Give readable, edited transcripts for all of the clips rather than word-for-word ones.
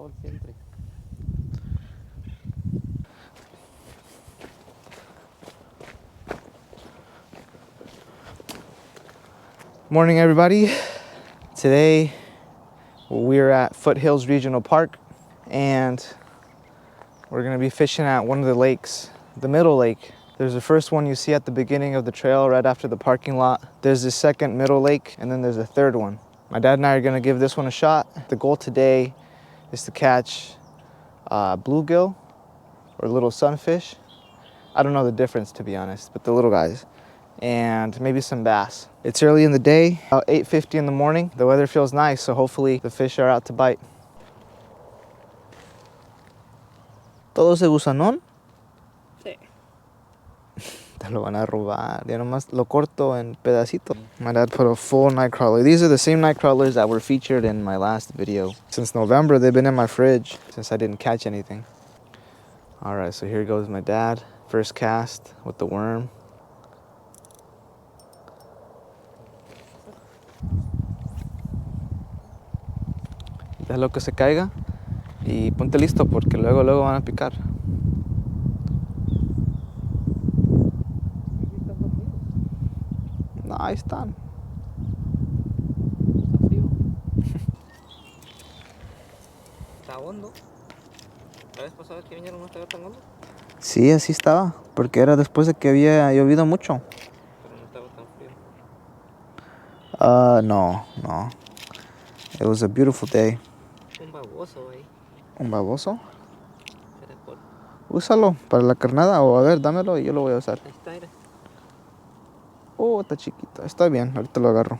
sol siempre. Morning, everybody. Today we're at Foothills Regional Park and we're gonna be fishing at one of the lakes, the middle lake. There's the first one you see at the beginning of the trail right after the parking lot. There's the second middle lake, and then there's a third one. My dad and I are gonna give this one a shot. The goal today is to catch bluegill or little sunfish. I don't know the difference, to be honest, but the little guys. And maybe some bass. It's early in the day, about 8:50 in the morning. The weather feels nice, so hopefully the fish are out to bite. ¿Todo ese gusanón? Sí. Te lo van a robar. Ya nomás lo corto en pedacitos. My dad put a full night crawler. These are the same night crawlers that were featured in my last video. Since November, they've been in my fridge since I didn't catch anything. All right, so here goes my dad. First cast with the worm. Déjalo que se caiga y ponte listo porque luego van a picar. No, ahí están. Está frío. Está hondo. ¿La vez pasada que vinieron no estaba tan hondo? Sí, así estaba, porque era después de que había llovido mucho. Pero no estaba tan frío. No. It was a beautiful day. Un baboso ahí. ¿Un baboso? Caracol. Úsalo para la carnada o a ver, dámelo y yo lo voy a usar. Ahí está, mira. Oh, está chiquito. Está bien, ahorita lo agarro.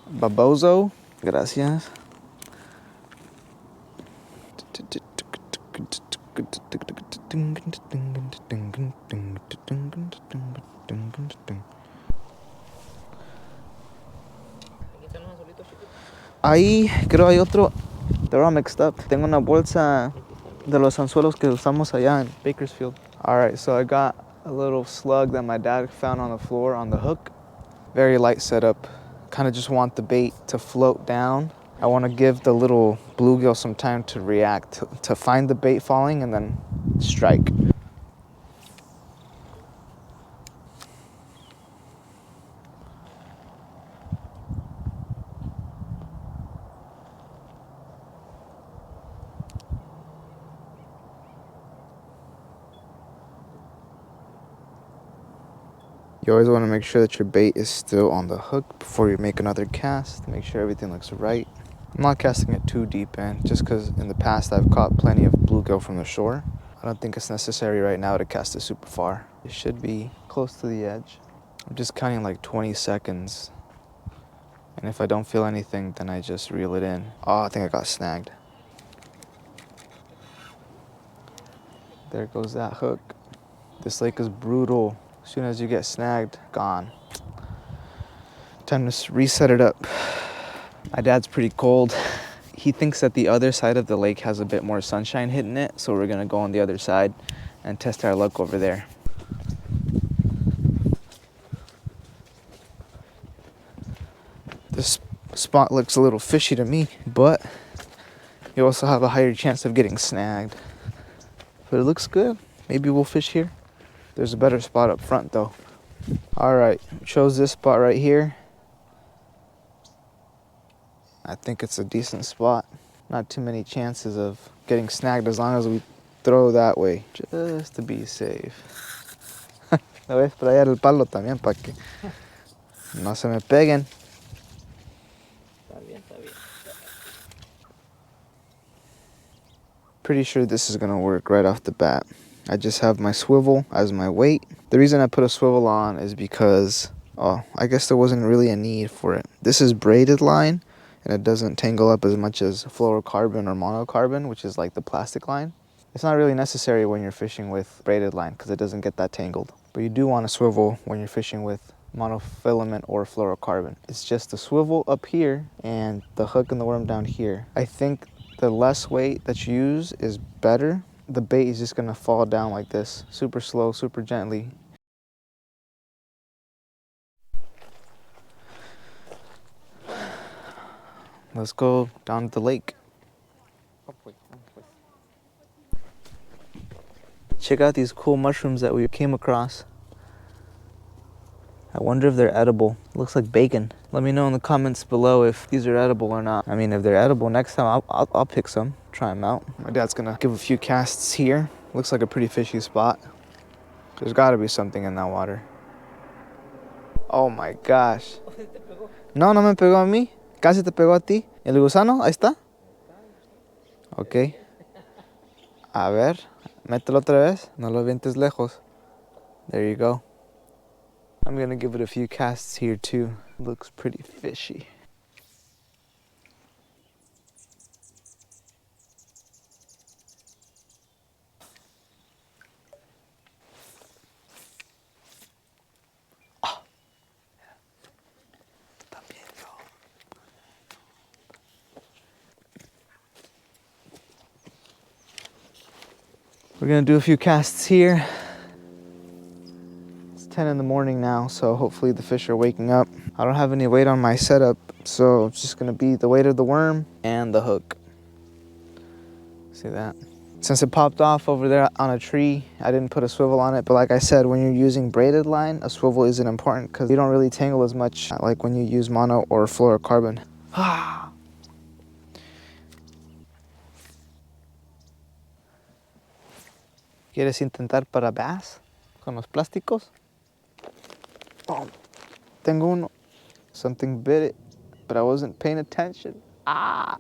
Baboso, gracias. Aquí están los azulitos chiquitos. Ahí creo hay otro. They're all mixed up. Tengo una bolsa de los anzuelos que usamos allá en Bakersfield. All right, so I got a little slug that my dad found on the floor on the hook. Very light setup. Kind of just want the bait to float down. I want to give the little bluegill some time to react, to find the bait falling and then strike. You always want to make sure that your bait is still on the hook before you make another cast. Make sure everything looks right. I'm not casting it too deep in, just because in the past I've caught plenty of bluegill from the shore. I don't think it's necessary right now to cast it super far. It should be close to the edge. I'm just counting like 20 seconds. And if I don't feel anything, then I just reel it in. Oh, I think I got snagged. There goes that hook. This lake is brutal. As soon as you get snagged, gone. Time to reset it up. My dad's pretty cold. He thinks that the other side of the lake has a bit more sunshine hitting it, so we're gonna go on the other side and test our luck over there. This spot looks a little fishy to me, but you also have a higher chance of getting snagged. But it looks good. Maybe we'll fish here. There's a better spot up front though. All right, chose this spot right here. I think it's a decent spot. Not too many chances of getting snagged as long as we throw that way, just to be safe. Me voy a sprayar el palo también para que no se me peguen. Está bien, está bien. Pretty sure this is gonna work right off the bat. I just have my swivel as my weight. The reason I put a swivel on is because, I guess there wasn't really a need for it. This is braided line, and it doesn't tangle up as much as fluorocarbon or monocarbon, which is like the plastic line. It's not really necessary when you're fishing with braided line because it doesn't get that tangled. But you do want a swivel when you're fishing with monofilament or fluorocarbon. It's just the swivel up here and the hook and the worm down here. I think the less weight that you use is better. The bait is just gonna fall down like this, super slow, super gently. Let's go down to the lake. pues, vamos pues. Check out these cool mushrooms that we came across. I wonder if they're edible. Looks like bacon. Let me know in the comments below if these are edible or not. I mean, if they're edible, next time I'll pick some, try them out. My dad's gonna give a few casts here. Looks like a pretty fishy spot. There's gotta be something in that water. Oh my gosh. No, no me pegó a mí. Casi te pegó a ti. ¿El gusano? Ahí está. Ok. A ver, mételo otra vez. No lo vientes lejos. There you go. I'm gonna give it a few casts here too. Looks pretty fishy. We're gonna do a few casts here. It's 10 in the morning now, so hopefully the fish are waking up. I don't have any weight on my setup, so it's just gonna be the weight of the worm and the hook. See that? Since it popped off over there on a tree, I didn't put a swivel on it, but like I said, when you're using braided line, a swivel isn't important because you don't really tangle as much like when you use mono or fluorocarbon. ¿Quieres intentar para bass con los plásticos? Oh, tengo uno. Something bit it, but I wasn't paying attention. Ah!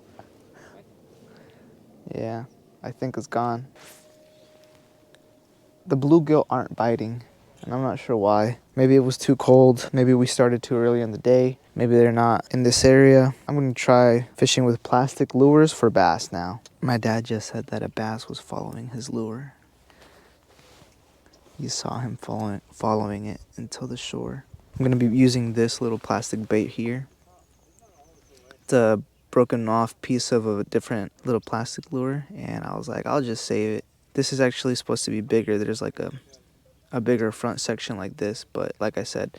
Yeah, I think it's gone. The bluegill aren't biting, and I'm not sure why. Maybe it was too cold. Maybe we started too early in the day. Maybe they're not in this area. I'm gonna try fishing with plastic lures for bass now. My dad just said that a bass was following his lure. You saw him following it until the shore. I'm gonna be using this little plastic bait here. It's a broken off piece of a different little plastic lure, and I was like, I'll just save it. This is actually supposed to be bigger. There's like a bigger front section like this, but like I said,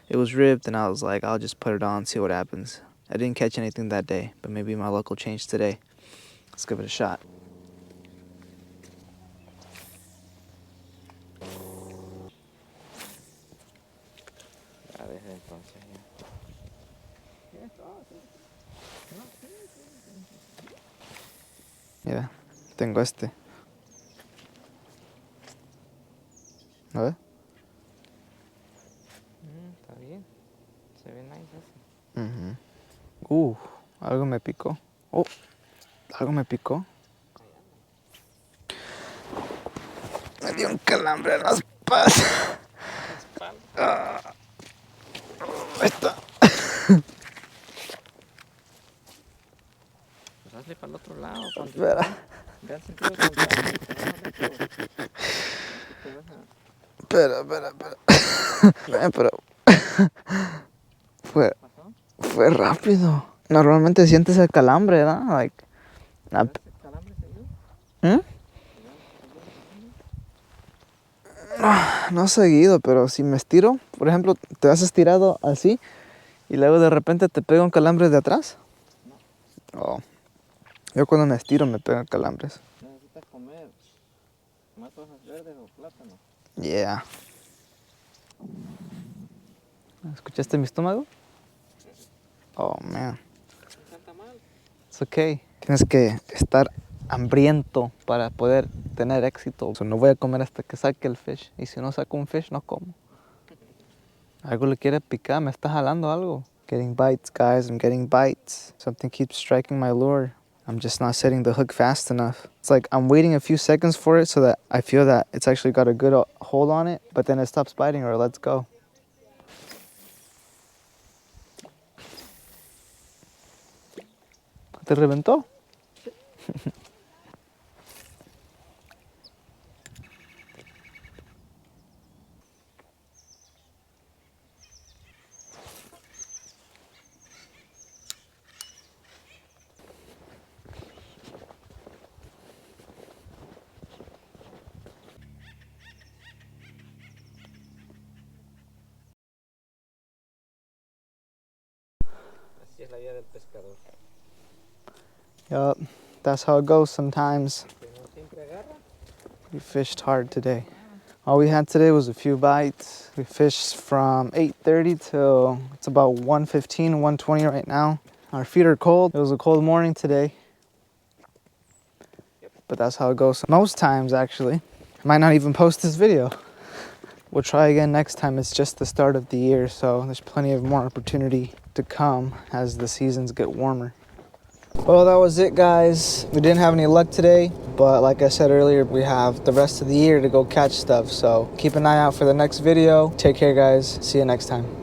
it was ripped, and I was like, I'll just put it on, see what happens. I didn't catch anything that day, but maybe my luck will change today. Let's give it a shot. Ya desde entonces ya. Mira, tengo este. A ver. Está bien. Se ve nice ese. Algo me picó. Oh, algo me picó. Me dio un calambre en las patas. Ahí está. Pues hazle para el otro lado. Espera. Ve al sentido contrario. Espera. Pero fue rápido. Normalmente sientes el calambre, ¿verdad? Like, ¿Calambre seguido? ¿Mm? No seguido, pero si me estiro, por ejemplo, te has estirado así y luego de repente te pega un calambre de atrás. No. Oh. Yo cuando me estiro me pegan calambres. Necesitas comer más hojas verdes o plátano. Yeah. ¿Escuchaste mi estómago? Oh, man. No está mal. It's okay. Tienes que estar hambriento para poder tener éxito. So, no voy a comer hasta que saque el fish. Y si no saco un fish, no como. Algo le quiere picar, me está jalando algo. Getting bites, guys. I'm getting bites. Something keeps striking my lure. I'm just not setting the hook fast enough. It's like I'm waiting a few seconds for it so that I feel that it's actually got a good hold on it, but then it stops biting or it lets go. ¿Te reventó? Así es la vida del pescador. Yup. That's how it goes sometimes. We fished hard today. All we had today was a few bites. We fished from 8:30 till it's about 1:15, 1:20 right now. Our feet are cold. It was a cold morning today. But that's how it goes most times, actually. I might not even post this video. We'll try again next time. It's just the start of the year, so there's plenty of more opportunity to come as the seasons get warmer. Well, that was it, guys. We didn't have any luck today, but like I said earlier, we have the rest of the year to go catch stuff. So keep an eye out for the next video. Take care, guys. See you next time.